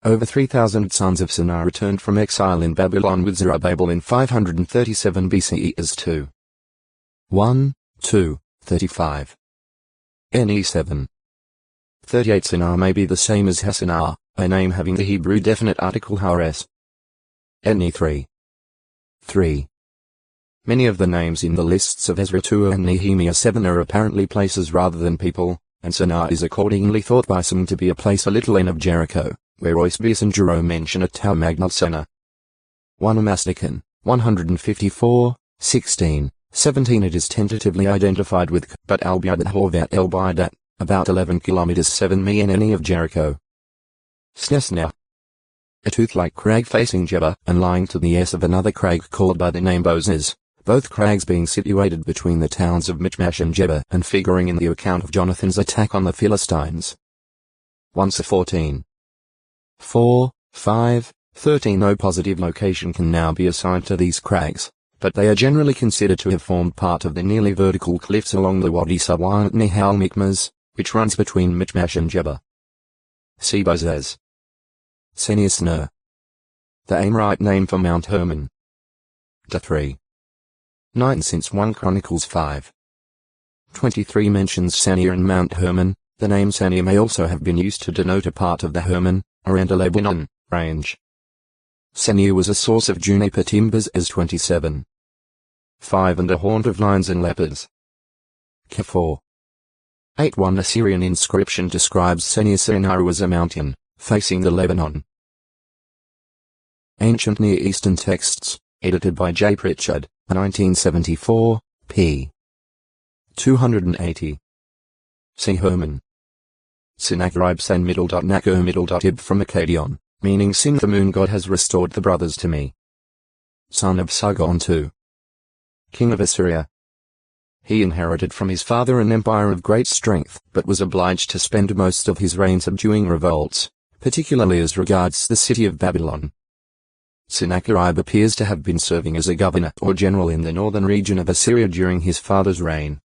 Over 3,000 sons of Sinai returned from exile in Babylon with Zerubbabel in 537 BCE as 2. 1, 2, 35. NE 7. 38 Sinai may be the same as Hassanah, a name having the Hebrew definite article Hares. NE 3. 3. Many of the names in the lists of Ezra 2 and Nehemiah 7 are apparently places rather than people, and Sinai is accordingly thought by some to be a place a little in of Jericho, where Eusebius and Jerome mention a Tau Magna Sena. 1 Masticon, 154, 16, 17. It is tentatively identified with but Albiadat Horvat El Bidat, about 11 kilometers 7 mi of Jericho. Snesna. A tooth-like crag facing Jebba and lying to the east of another crag called by the name Bozes, both crags being situated between the towns of Michmash and Jebba and figuring in the account of Jonathan's attack on the Philistines. 1 14. 4, 5, 13. No positive location can now be assigned to these crags, but they are generally considered to have formed part of the nearly vertical cliffs along the Wadi Sawat Nihal Mikmas, which runs between Michmash and Jebba. See Bozez. Seniasner. The Amorite name for Mount Hermon. De 3. 9 since 1 Chronicles 5. 23 mentions Sania and Mount Hermon. The name Sania may also have been used to denote a part of the Hermon, around the Lebanon, range. Sania was a source of juniper timbers as 27. 5 and a haunt of lions and leopards. K4. 8 1 Assyrian inscription describes Senia Sinaru as a mountain, facing the Lebanon. Ancient Near Eastern Texts, edited by J. Pritchard, 1974, p. 280. See Hermon. Sennacherib San Middle.Naco Middle.Ib from Akkadion, meaning Sin the moon god has restored the brothers to me. Son of Sargon II. King of Assyria. He inherited from his father an empire of great strength, but was obliged to spend most of his reign subduing revolts, particularly as regards the city of Babylon. Sennacherib appears to have been serving as a governor or general in the northern region of Assyria during his father's reign.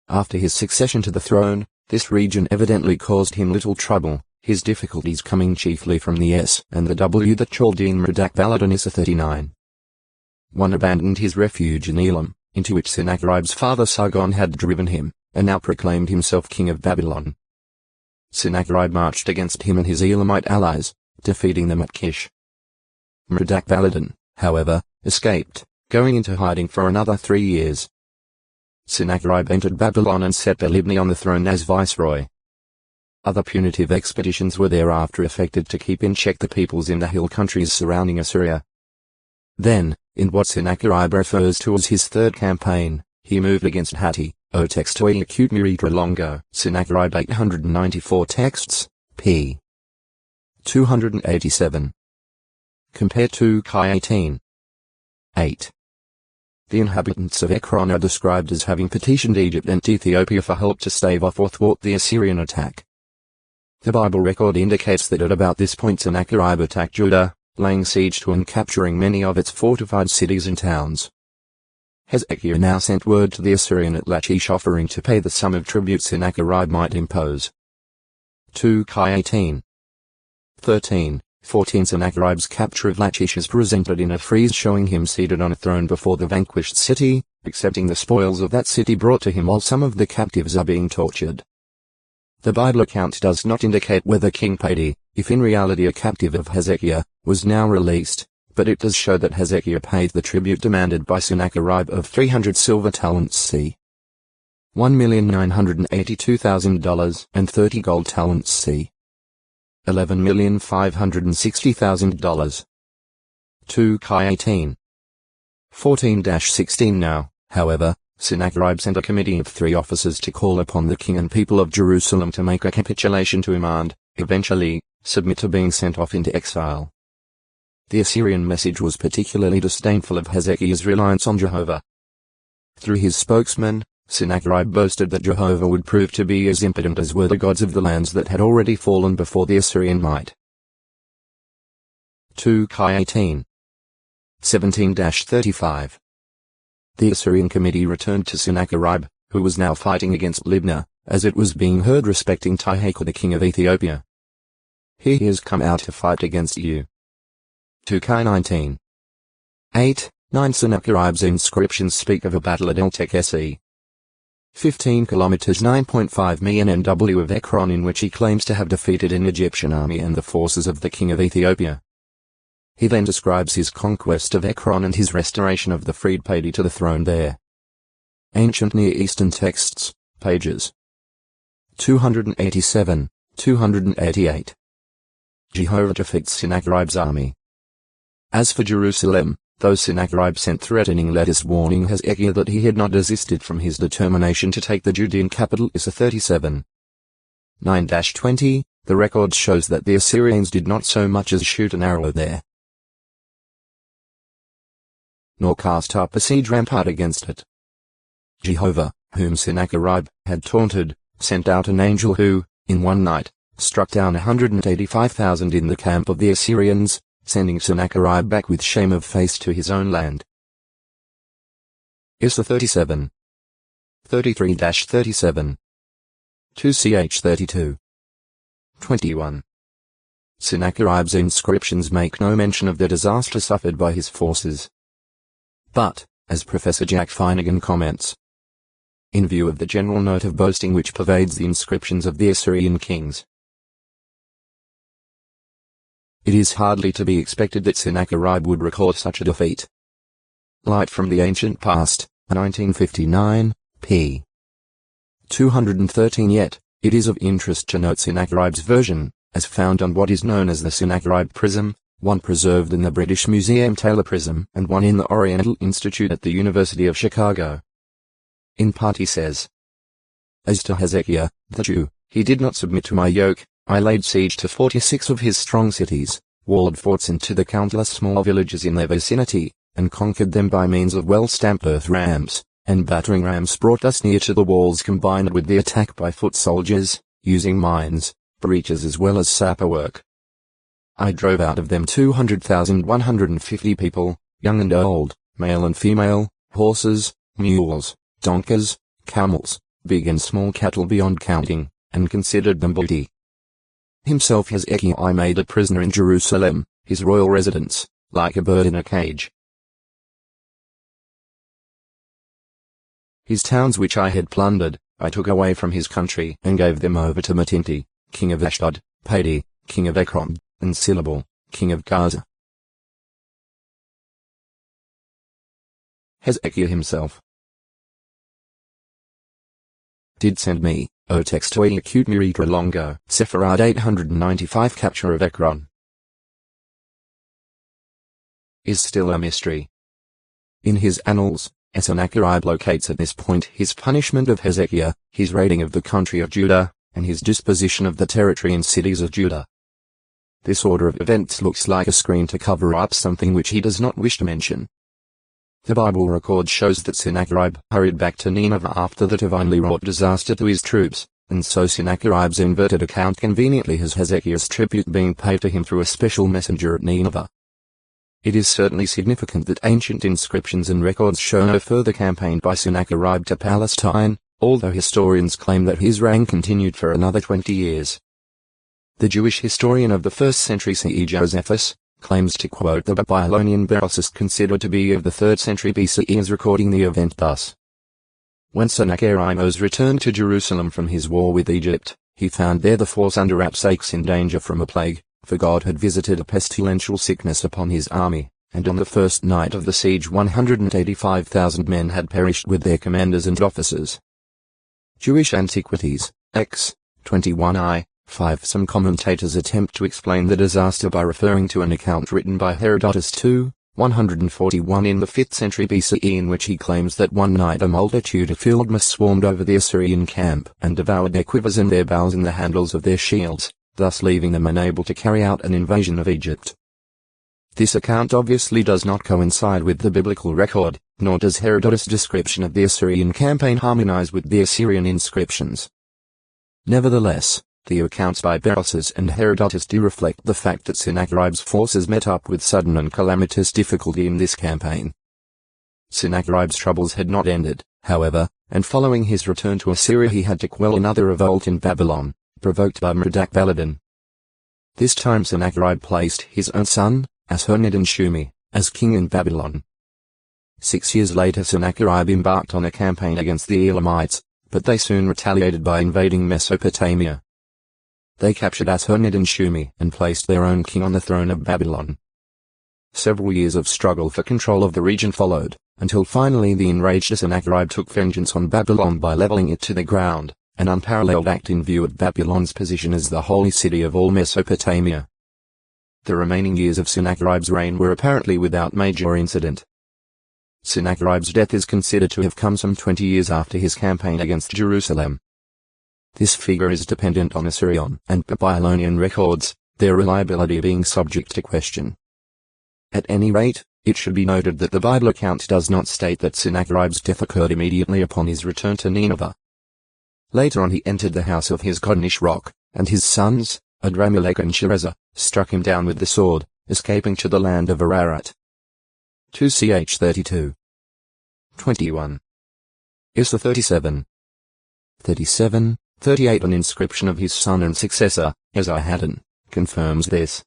After his succession to the throne, this region evidently caused him little trouble, his difficulties coming chiefly from the S and the W. The Chaldean Merodach Baladonissa 39. 1 abandoned his refuge in Elam, into which Sennacherib's father Sargon had driven him, and now proclaimed himself king of Babylon. Sennacherib marched against him and his Elamite allies, defeating them at Kish. Merodach Baladon, however, escaped, going into hiding for another 3 years. Sennacherib entered Babylon and set Belibni on the throne as viceroy. Other punitive expeditions were thereafter effected to keep in check the peoples in the hill countries surrounding Assyria. Then, in what Sennacherib refers to as his third campaign, he moved against Hatti, O textoi acute miritra longo, Sennacherib 894 texts, p. 287. Compare to Chi 18. 8. The inhabitants of Ekron are described as having petitioned Egypt and Ethiopia for help to stave off or thwart the Assyrian attack. The Bible record indicates that at about this point Sennacherib attacked Judah, laying siege to and capturing many of its fortified cities and towns. Hezekiah now sent word to the Assyrian at Lachish offering to pay the sum of tribute Sennacherib might impose. 2 Chi 18. 13. 14 Sennacherib's capture of Lachish is presented in a frieze showing him seated on a throne before the vanquished city, accepting the spoils of that city brought to him while some of the captives are being tortured. The Bible account does not indicate whether King Padi, if in reality a captive of Hezekiah, was now released, but it does show that Hezekiah paid the tribute demanded by Sennacherib of 300 silver talents c. $1,982,000 and 30 gold talents c. $11,560,000. 2 Chi 18. 14-16 Now, however, Sennacherib sent a committee of 3 officers to call upon the king and people of Jerusalem to make a capitulation to him and, eventually, submit to being sent off into exile. The Assyrian message was particularly disdainful of Hezekiah's reliance on Jehovah. Through his spokesman, Sennacherib boasted that Jehovah would prove to be as impotent as were the gods of the lands that had already fallen before the Assyrian might. 2 Chi 18. 17-35. The Assyrian committee returned to Sennacherib, who was now fighting against Libnah, as it was being heard respecting Tyhakel the king of Ethiopia. He has come out to fight against you. 2K 19. 8. 9 Sennacherib's inscriptions speak of a battle at El Tekesi. 15 kilometers 9.5 million NW of Ekron, in which he claims to have defeated an Egyptian army and the forces of the king of Ethiopia. He then describes his conquest of Ekron and his restoration of the freed Padi to the throne there. Ancient Near Eastern Texts, pages 287, 288. Jehovah defeats Sennacherib's army. As for Jerusalem, though Sennacherib sent threatening letters warning Hezekiah that he had not desisted from his determination to take the Judean capital, Isa 37. 9-20, the record shows that the Assyrians did not so much as shoot an arrow there, nor cast up a siege rampart against it. Jehovah, whom Sennacherib had taunted, sent out an angel who, in one night, struck down 185,000 in the camp of the Assyrians, sending Sennacherib back with shame of face to his own land. Isa 37. 33-37. 2ch 32. 21. Sennacherib's inscriptions make no mention of the disaster suffered by his forces. But, as Professor Jack Finnegan comments, in view of the general note of boasting which pervades the inscriptions of the Assyrian kings, it is hardly to be expected that Sennacherib would record such a defeat. Light from the Ancient Past, 1959, p. 213. Yet, it is of interest to note Sennacherib's version, as found on what is known as the Sennacherib Prism, one preserved in the British Museum Taylor Prism and one in the Oriental Institute at the University of Chicago. In part he says, "As to Hezekiah, the Jew, he did not submit to my yoke. I laid siege to 46 of his strong cities, walled forts into the countless small villages in their vicinity, and conquered them by means of well-stamped earth rams, and battering rams brought us near to the walls, combined with the attack by foot soldiers, using mines, breaches as well as sapper work. I drove out of them 200,150 people, young and old, male and female, horses, mules, donkeys, camels, big and small cattle beyond counting, and considered them booty. Himself Hezekiah I made a prisoner in Jerusalem, his royal residence, like a bird in a cage. His towns which I had plundered, I took away from his country and gave them over to Matinti, king of Ashdod, Padi, king of Ekron, and Silabal, king of Gaza." Hezekiah himself did send me, O text to acute Miritra Longo, Sepharad 895 capture of Ekron is still a mystery. In his annals, Sennacherib locates at this point his punishment of Hezekiah, his raiding of the country of Judah, and his disposition of the territory and cities of Judah. This order of events looks like a screen to cover up something which he does not wish to mention. The Bible record shows that Sennacherib hurried back to Nineveh after the divinely wrought disaster to his troops, and so Sennacherib's inverted account conveniently has Hezekiah's tribute being paid to him through a special messenger at Nineveh. It is certainly significant that ancient inscriptions and records show no further campaign by Sennacherib to Palestine, although historians claim that his reign continued for another 20 years. The Jewish historian of the 1st century CE Josephus claims to quote the Babylonian Berosus considered to be of the 3rd century BCE as recording the event thus: "When Sennacherib returned to Jerusalem from his war with Egypt, he found there the force under Rapsakes in danger from a plague, for God had visited a pestilential sickness upon his army, and on the first night of the siege 185,000 men had perished with their commanders and officers." Jewish Antiquities, X. 21i, 5. Some commentators attempt to explain the disaster by referring to an account written by Herodotus 141 in the 5th century BCE, in which he claims that one night a multitude of field mice swarmed over the Assyrian camp and devoured their quivers and their bows and the handles of their shields, thus leaving them unable to carry out an invasion of Egypt. This account obviously does not coincide with the biblical record, nor does Herodotus' description of the Assyrian campaign harmonize with the Assyrian inscriptions. Nevertheless, the accounts by Berosus and Herodotus do reflect the fact that Sennacherib's forces met up with sudden and calamitous difficulty in this campaign. Sennacherib's troubles had not ended, however, and following his return to Assyria he had to quell another revolt in Babylon, provoked by Merodach Baladan. This time Sennacherib placed his own son, Ashur-nadin-shumi, as king in Babylon. 6 years later Sennacherib embarked on a campaign against the Elamites, but they soon retaliated by invading Mesopotamia. They captured Ashur-nadin-shumi and placed their own king on the throne of Babylon. Several years of struggle for control of the region followed, until finally the enraged Sennacherib took vengeance on Babylon by leveling it to the ground, an unparalleled act in view of Babylon's position as the holy city of all Mesopotamia. The remaining years of Sennacherib's reign were apparently without major incident. Sennacherib's death is considered to have come some 20 years after his campaign against Jerusalem. This figure is dependent on Assyrian and Babylonian records, their reliability being subject to question. At any rate, it should be noted that the Bible account does not state that Sennacherib's death occurred immediately upon his return to Nineveh. Later on he entered the house of his god Nisroch, and his sons, Adrammelech and Sharezer, struck him down with the sword, escaping to the land of Ararat. 2 ch. 32. 21. Issa 37. 37, 38. An inscription of his son and successor, Esarhaddon, confirms this.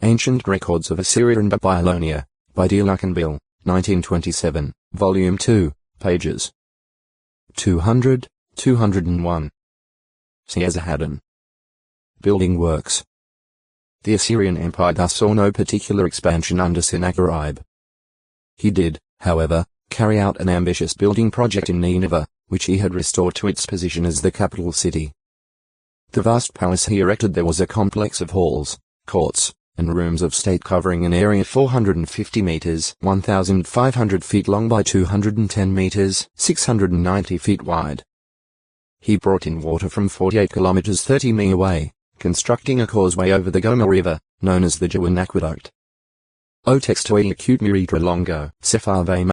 Ancient Records of Assyria and Babylonia, by D. Luckenbill, 1927, Volume 2, pages 200, 201. See Esarhaddon. Building works. The Assyrian Empire thus saw no particular expansion under Sennacherib. He did, however, carry out an ambitious building project in Nineveh, which he had restored to its position as the capital city. The vast palace he erected there was a complex of halls, courts, and rooms of state covering an area 450 meters, 1,500 feet long by 210 meters, 690 feet wide. He brought in water from 48 kilometers 30 mi away, constructing a causeway over the Gomer River, known as the Jawan Aqueduct. O textoid acute miritra longo, Sepharvae